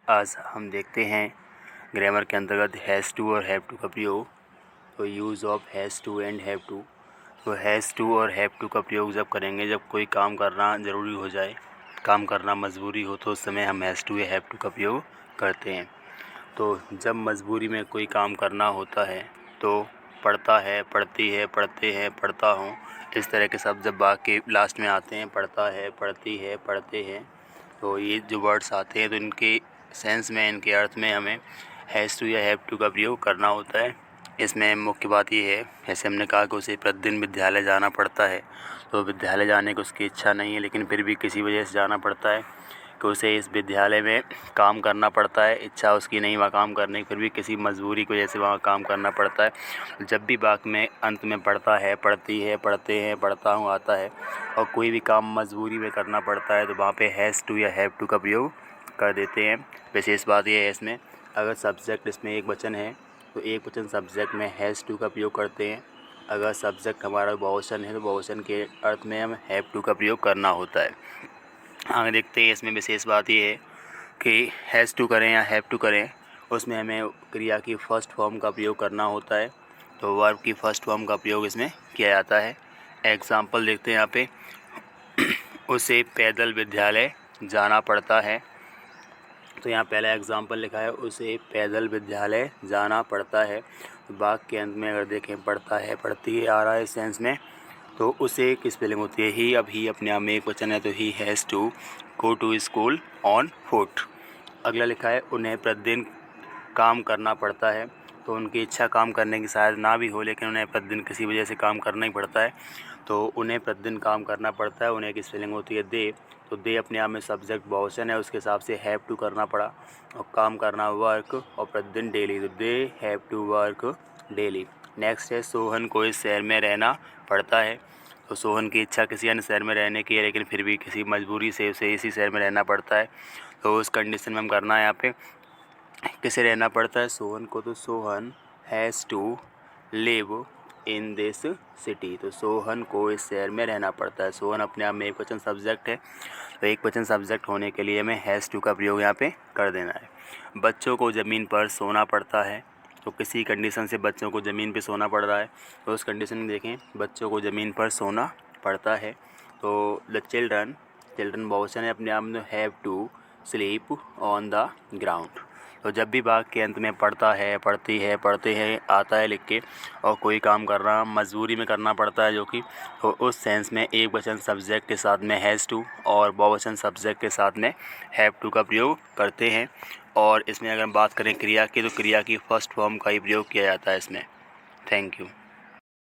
आज हम देखते हैं ग्रामर के अंतर्गत हैज़ टू और हैव टू का प्रयोग। तो use of has to and have to. तो हैज़ टू और हैव टू का प्रयोग जब करेंगे जब कोई काम करना ज़रूरी हो जाए, काम करना मजबूरी हो, तो उस समय हम हैज़ टू या हैव टू का प्रयोग करते हैं। तो जब मजबूरी में कोई काम करना होता है तो पढ़ता है, पढ़ती है, पढ़ते हैं, पढ़ता हूँ, इस तरह के शब्द जब वाक्य के लास्ट में आते हैं, पढ़ता है, पढ़ती है, पढ़ते हैं, तो ये जो वर्ड्स आते हैं तो इनके सेंस में, इनके अर्थ में हमें हैज़ टू या हैव टू का प्रयोग करना होता है। इसमें मुख्य बात ये है, जैसे हमने कहा कि उसे प्रतिदिन विद्यालय जाना पड़ता है, तो विद्यालय जाने की उसकी इच्छा नहीं है, लेकिन फिर भी किसी वजह से जाना पड़ता है कि उसे इस विद्यालय में काम करना पड़ता है। इच्छा उसकी नहीं वहाँ काम करने की, फिर भी किसी मजबूरी की वजह से वहाँ काम करना पड़ता है। जब भी वाक्य में अंत में पढ़ता है, पढ़ती है, पढ़ते हैं, पढ़ता हूँ आता है और कोई भी काम मजबूरी में करना पड़ता है, तो वहाँ पे हैज़ टू या हैव टू का प्रयोग कर देते हैं। विशेष बात यह है इसमें, अगर सब्जेक्ट इसमें एक वचन है तो एक वचन सब्जेक्ट में हैज़ टू का प्रयोग करते हैं। अगर सब्जेक्ट हमारा बहुवचन है तो बहुवचन के अर्थ में हम हैव टू का प्रयोग करना होता है। आगे देखते हैं, इसमें विशेष बात ये है कि हैज़ टू करें या हैव टू करें, उसमें हमें क्रिया की फर्स्ट फॉर्म का प्रयोग करना होता है। तो वर्ब की फर्स्ट फॉर्म का प्रयोग इसमें किया जाता है। एग्जाम्पल देखते हैं यहाँ पे, उसे पैदल विद्यालय जाना पड़ता है। तो यहाँ पहला एग्जाम्पल लिखा है, उसे पैदल विद्यालय जाना पड़ता है। तो वाक्य के अंत में अगर देखें, पढ़ता है, पढ़ती है आ रहा है सेंस में, तो उसे की स्पेलिंग होती है ही। अब ही अपने आप में एक वचन है, तो he has to go to school on foot. अगला लिखा है, उन्हें प्रतिदिन काम करना पड़ता है। तो उनकी इच्छा काम करने की शायद ना भी हो, लेकिन उन्हें प्रतिदिन किसी वजह से काम करना ही पड़ता है, तो उन्हें प्रतिदिन काम करना पड़ता है। उन्हें की स्पेलिंग होती है दे। तो दे अपने आप में सब्जेक्ट बहुवचन है, उसके हिसाब से हैव टू करना पड़ा, और काम करना वर्क, और प्रतिदिन डेली, तो they have to work daily. Next है, सोहन को इस शहर में रहना पड़ता है। तो सोहन की इच्छा किसी अन्य शहर में रहने की है, लेकिन फिर भी किसी मजबूरी से उसे इसी शहर में रहना पड़ता है। तो उस कंडीशन में हम करना है यहाँ पे, किसे रहना पड़ता है, सोहन को। तो Sohan has to live in this city. तो सोहन को इस शहर में रहना पड़ता है। सोहन अपने आप में एक वचन सब्जेक्ट है, तो एक वचन सब्जेक्ट होने के लिए हमें हैज़ टू का प्रयोग यहाँ पे कर देना है। बच्चों को ज़मीन पर सोना पड़ता है। तो किसी कंडीशन से बच्चों को ज़मीन पे सोना पड़ रहा है, तो उस कंडीशन में देखें, बच्चों को ज़मीन पर सोना पड़ता है। तो द चिल्ड्रन, चिल्ड्रन बहुवचन है, अपने आप में have to sleep on the ground. तो जब भी वाक्य के अंत में पढ़ता है, पढ़ती है, पढ़ते हैं आता है लिख के, और कोई काम करना मजबूरी में करना पड़ता है जो कि, तो उस सेंस में एक वचन सब्जेक्ट के साथ में हैज़ टू और बहुवचन सब्जेक्ट के साथ में हैव टू का प्रयोग करते हैं। और इसमें अगर बात करें क्रिया की, तो क्रिया की फर्स्ट फॉर्म का ही प्रयोग किया जाता है इसमें। Thank you.